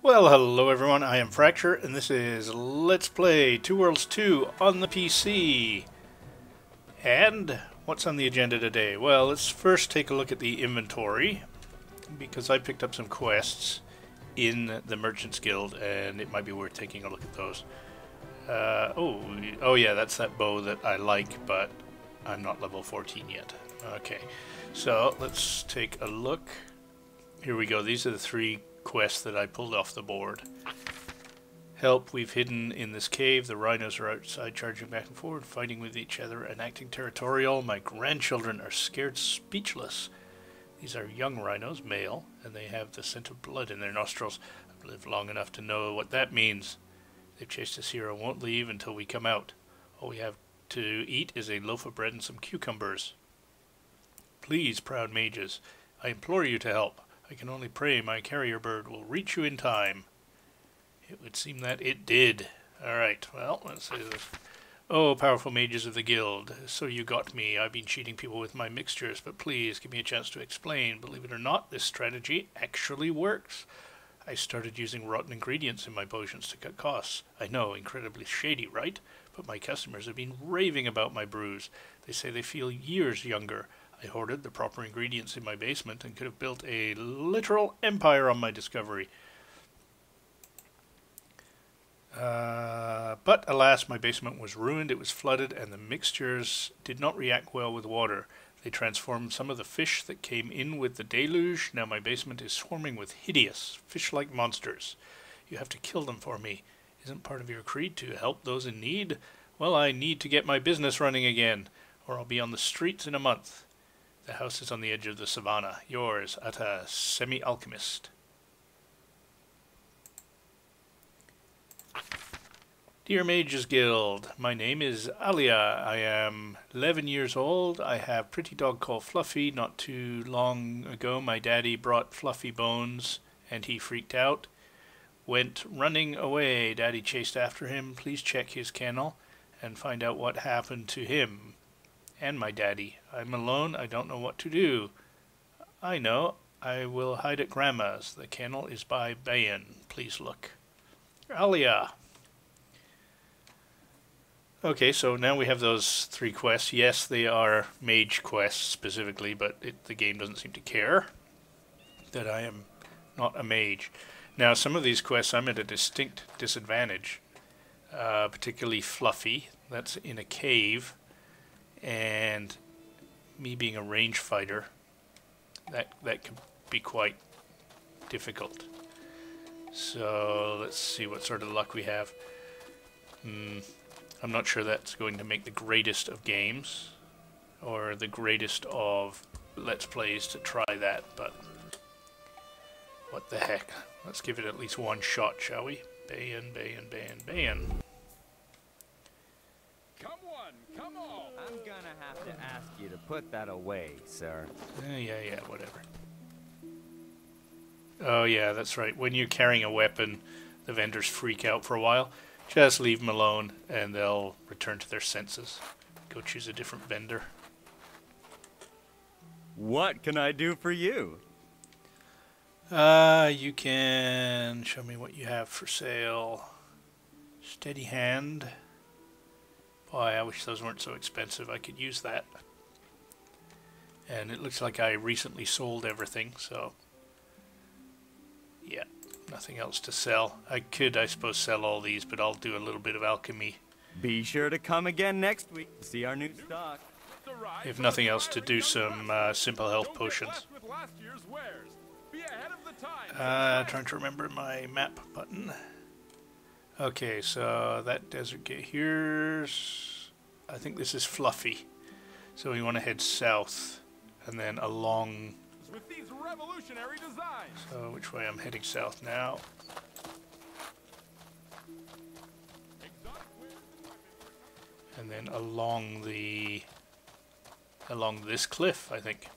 Well, hello everyone, I am Fracture, and this is Let's Play Two Worlds 2 on the PC. And what's on the agenda today? Well, let's first take a look at the inventory, because I picked up some quests in the Merchants Guild, and it might be worth taking a look at those. Oh yeah, that's that bow that I like, but I'm not level 14 yet. Okay, so let's take a look. Here we go, these are the three quests that I pulled off the board. Help, we've hidden in this cave. The rhinos are outside charging back and forward, fighting with each other and acting territorial. My grandchildren are scared speechless. These are young rhinos, male, and they have the scent of blood in their nostrils. I've lived long enough to know what that means. They've chased us here and won't leave until we come out. All we have to eat is a loaf of bread and some cucumbers. Please, proud mages, I implore you to help. I can only pray my carrier bird will reach you in time. It would seem that it did. Alright, well, let's see this. Oh, powerful mages of the guild, so you got me. I've been cheating people with my mixtures, but please give me a chance to explain. Believe it or not, this strategy actually works. I started using rotten ingredients in my potions to cut costs. I know, incredibly shady, right? But my customers have been raving about my brews. They say they feel years younger. I hoarded the proper ingredients in my basement and could have built a literal empire on my discovery. But alas, my basement was ruined, it was flooded, and the mixtures did not react well with water. They transformed some of the fish that came in with the deluge. Now my basement is swarming with hideous, fish-like monsters. You have to kill them for me. Isn't part of your creed to help those in need? Well, I need to get my business running again, or I'll be on the streets in a month. The house is on the edge of the savannah. Yours, Atta, Semi-Alchemist. Dear Mages Guild, my name is Alia. I am 11 years old. I have a pretty dog called Fluffy. Not too long ago, my daddy brought Fluffy bones, and he freaked out. Went running away. Daddy chased after him. Please check his kennel and find out what happened to him. And my daddy. I'm alone. I don't know what to do. I know. I will hide at Grandma's. The kennel is by Bayan. Please look. Alia. Okay, so now we have those three quests. Yes, they are mage quests specifically, but the game doesn't seem to care that I am not a mage. Now, some of these quests I'm at a distinct disadvantage, particularly Fluffy. That's in a cave. And me being a range fighter, that could be quite difficult. So let's see what sort of luck we have. I'm not sure that's going to make the greatest of games, or the greatest of Let's Plays to try that, but what the heck. Let's give it at least one shot, shall we? Bayan, Bayan, Bayan, Bayan. Come on! I'm gonna have to ask you to put that away, sir. Yeah, whatever. Oh yeah, that's right. When you're carrying a weapon, the vendors freak out for a while. Just leave them alone, and they'll return to their senses. Go choose a different vendor. What can I do for you? You can show me what you have for sale. Steady hand. Boy, I wish those weren't so expensive. I could use that. And it looks like I recently sold everything, so yeah, nothing else to sell. I could, I suppose, sell all these, but I'll do a little bit of alchemy. Be sure to come again next week to see our new stock. If nothing else, to do some simple health potions. Trying to remember my map button. Okay, so that desert gate here's... I think this is Fluffy. So we want to head south and then along... With these revolutionary designs. So which way? I'm heading south now. And then along this cliff, I think.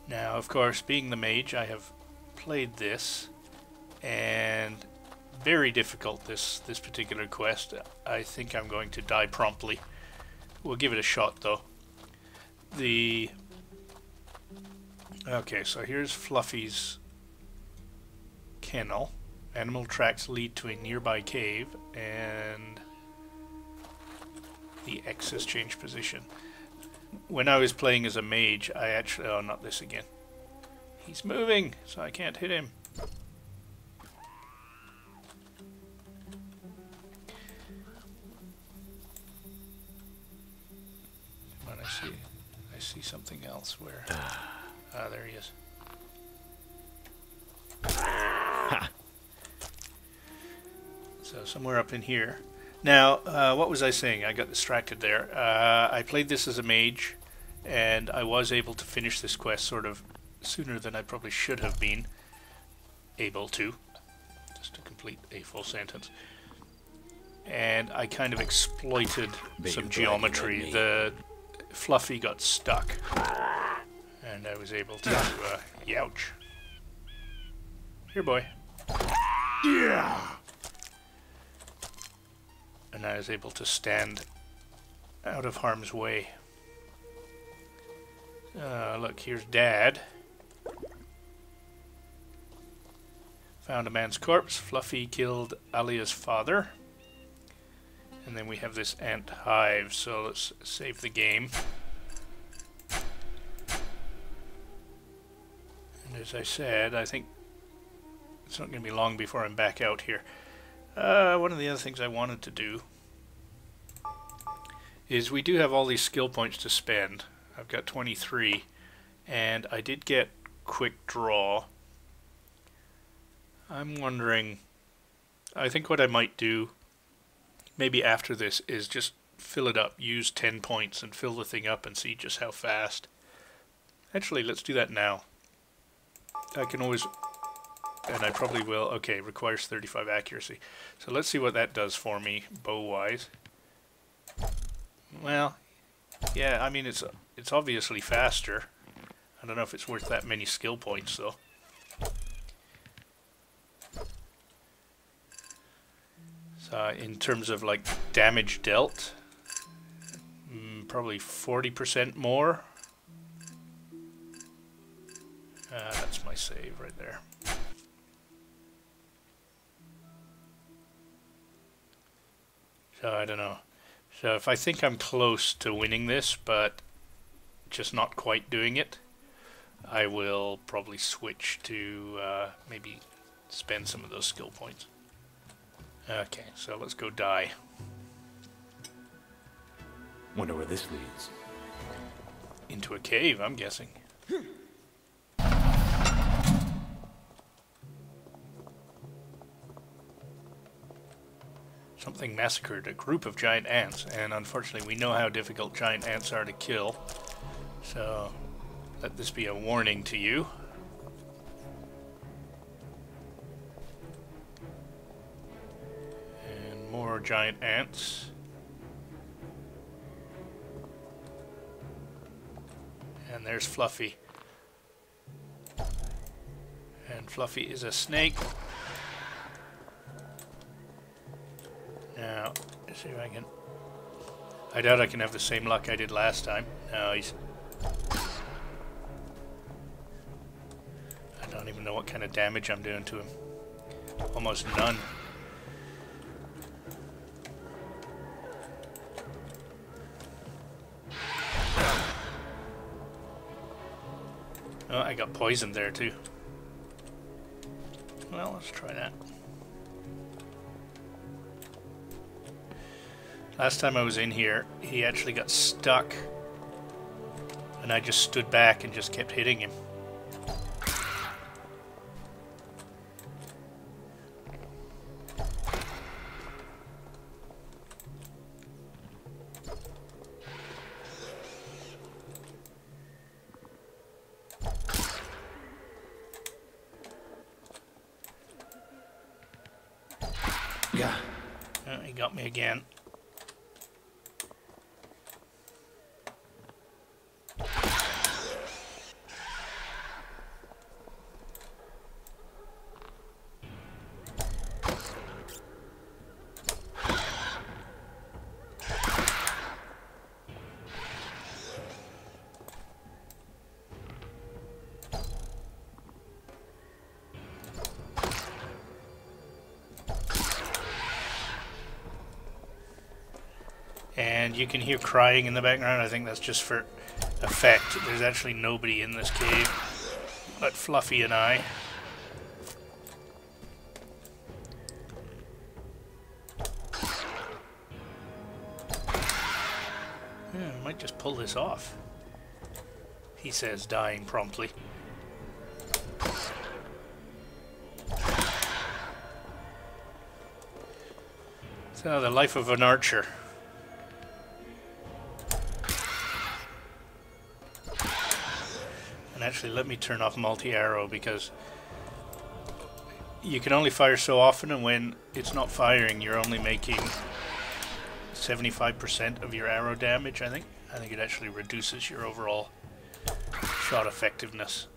Now, of course, being the mage, I have played this, and very difficult, this particular quest. I think I'm going to die promptly. We'll give it a shot, though. The Okay, so here's Fluffy's kennel. Animal tracks lead to a nearby cave, and the X has changed position. When I was playing as a mage, I actually... Oh, not this again. He's moving, so I can't hit him. Come on, I see something else. Where? Ah, there he is. So somewhere up in here. Now, what was I saying? I got distracted there. I played this as a mage, and I was able to finish this quest sort of sooner than I probably should have been able to, just to complete a full sentence. And I kind of exploited some geometry. The Fluffy got stuck, and I was able to, youch. Here, boy. Yeah. And I was able to stand out of harm's way. Look, here's Dad. Found a man's corpse. Fluffy killed Alia's father. And then we have this ant hive, so let's save the game. And as I said, I think it's not going to be long before I'm back out here. One of the other things I wanted to do is we do have all these skill points to spend. I've got 23, and I did get quick draw. I'm wondering, I think what I might do maybe after this is just fill it up, use 10 points and fill the thing up and see just how fast. Actually, let's do that now. I can always... And I probably will. Okay, requires 35 accuracy. So let's see what that does for me, bow-wise. Well, yeah, I mean, it's obviously faster. I don't know if it's worth that many skill points, though. So in terms of, like, damage dealt, probably 40% more. That's my save right there. So I don't know. So if I think I'm close to winning this, but just not quite doing it, I will probably switch to maybe spend some of those skill points. Okay, so let's go die. Wonder where this leads. Into a cave, I'm guessing. Something massacred a group of giant ants, and unfortunately we know how difficult giant ants are to kill. So let this be a warning to you. And more giant ants. And there's Fluffy. And Fluffy is a snake. Now, let's see if I can... I doubt I can have the same luck I did last time. No, he's... I don't even know what kind of damage I'm doing to him. Almost none. Oh, I got poisoned there too. Well, let's try that. Last time I was in here, he actually got stuck, and I just stood back and just kept hitting him. Yeah. Oh, he got me again. And you can hear crying in the background. I think that's just for effect. There's actually nobody in this cave but Fluffy and I. Yeah, I might just pull this off, he says, dying promptly. So, the life of an archer. And actually, let me turn off multi-arrow, because you can only fire so often, and when it's not firing, you're only making 75% of your arrow damage, I think. I think it actually reduces your overall shot effectiveness,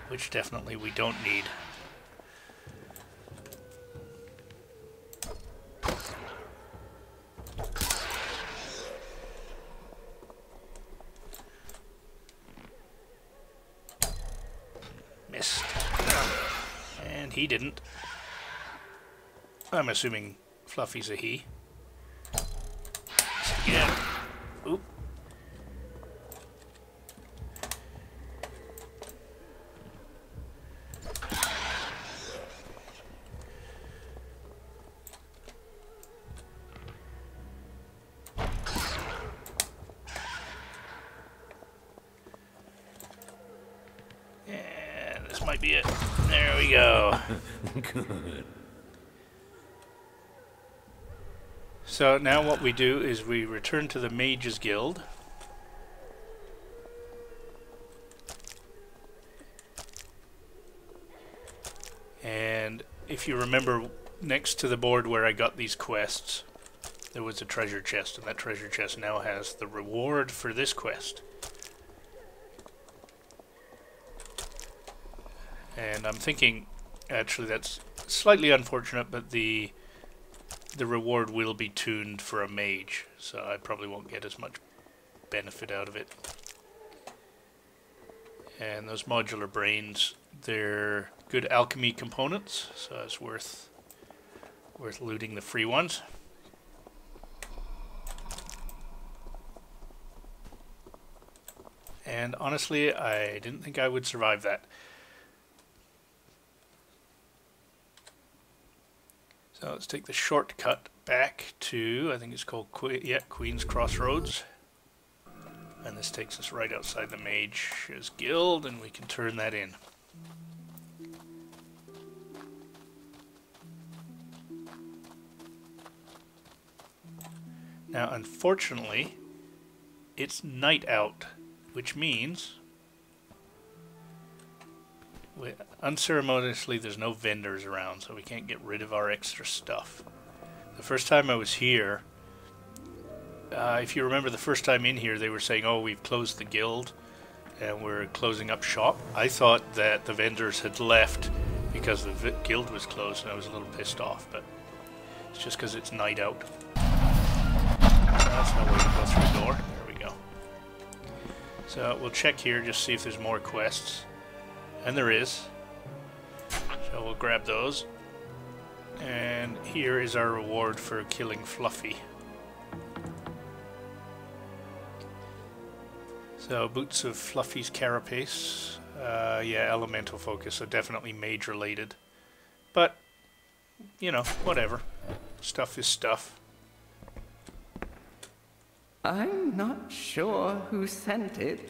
which definitely we don't need. Missed. And he didn't. I'm assuming Fluffy's a he. Yeah. Oop. Yeah, this might be it. There we go. Good. So now what we do is we return to the Mages Guild. And if you remember, next to the board where I got these quests, there was a treasure chest, and that treasure chest now has the reward for this quest. And I'm thinking, actually that's slightly unfortunate, but the reward will be tuned for a mage, so I probably won't get as much benefit out of it. And those modular brains, they're good alchemy components, so it's worth looting the free ones. And honestly, I didn't think I would survive that. So let's take the shortcut back to, I think it's called Queen's Crossroads. And this takes us right outside the Mage's Guild, and we can turn that in. Now, unfortunately, it's night out, which means unceremoniously there's no vendors around, so we can't get rid of our extra stuff. The first time I was here, if you remember the first time in here, they were saying, oh, we've closed the guild and we're closing up shop. I thought that the vendors had left because the guild was closed, and I was a little pissed off, but it's just because it's night out. That's no way to go through a door. There we go. So we'll check here, just see if there's more quests. And there is. So we'll grab those. And here is our reward for killing Fluffy. So, boots of Fluffy's carapace. Yeah, elemental focus, so definitely mage related. But, you know, whatever. Stuff is stuff. I'm not sure who sent it.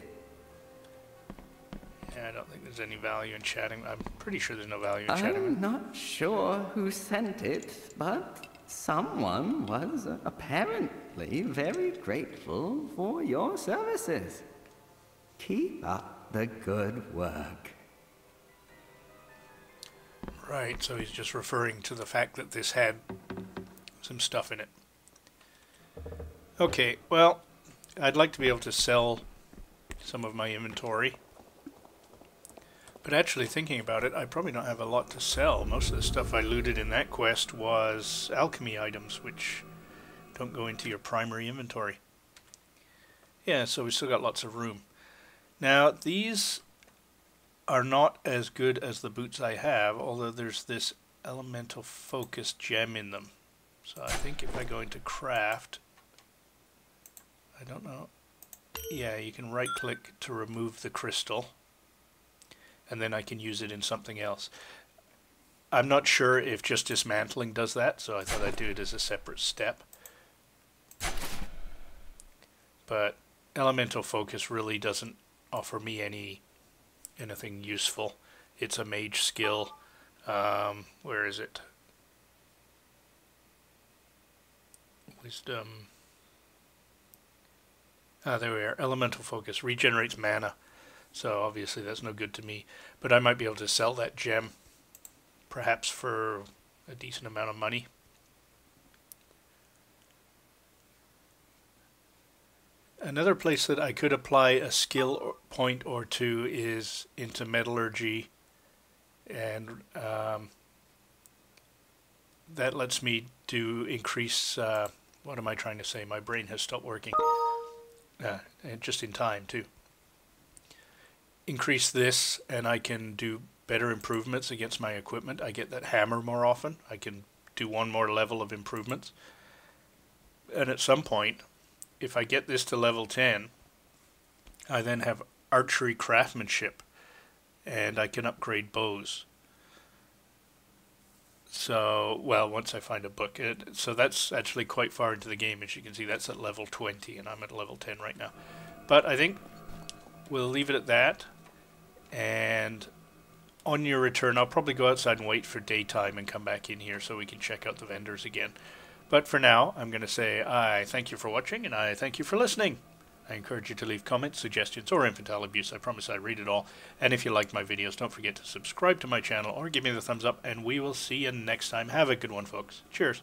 Yeah, I don't think there's any value in chatting. I'm pretty sure there's no value in chatting. I'm not sure who sent it, but someone was apparently very grateful for your services. Keep up the good work. Right, so he's just referring to the fact that this had some stuff in it. Okay, well, I'd like to be able to sell some of my inventory. But actually thinking about it, I probably don't have a lot to sell. Most of the stuff I looted in that quest was alchemy items, which don't go into your primary inventory. Yeah, so we still got lots of room. Now, these are not as good as the boots I have, although there's this elemental focus gem in them. So I think if I go into craft, I don't know. Yeah, you can right click to remove the crystal, and then I can use it in something else. I'm not sure if just dismantling does that, so I thought I'd do it as a separate step. But elemental focus really doesn't offer me anything useful. It's a mage skill. Where is it? Wisdom. Ah, there we are. Elemental focus regenerates mana. So obviously that's no good to me. But I might be able to sell that gem, perhaps for a decent amount of money. Another place that I could apply a skill point or two is into metallurgy, and that lets me do increase, what am I trying to say? My brain has stopped working. And just in time too. Increase this and I can do better improvements against my equipment. I get that hammer more often. I can do one more level of improvements. And at some point, if I get this to level 10, I then have archery craftsmanship and I can upgrade bows. So, well, once I find a book. So that's actually quite far into the game. As you can see, that's at level 20 and I'm at level 10 right now. But I think we'll leave it at that. And on your return, I'll probably go outside and wait for daytime and come back in here so we can check out the vendors again. But for now, I'm going to say I thank you for watching and I thank you for listening. I encourage you to leave comments, suggestions, or infantile abuse. I promise I read it all. And if you like my videos, don't forget to subscribe to my channel or give me the thumbs up, and we will see you next time. Have a good one, folks. Cheers.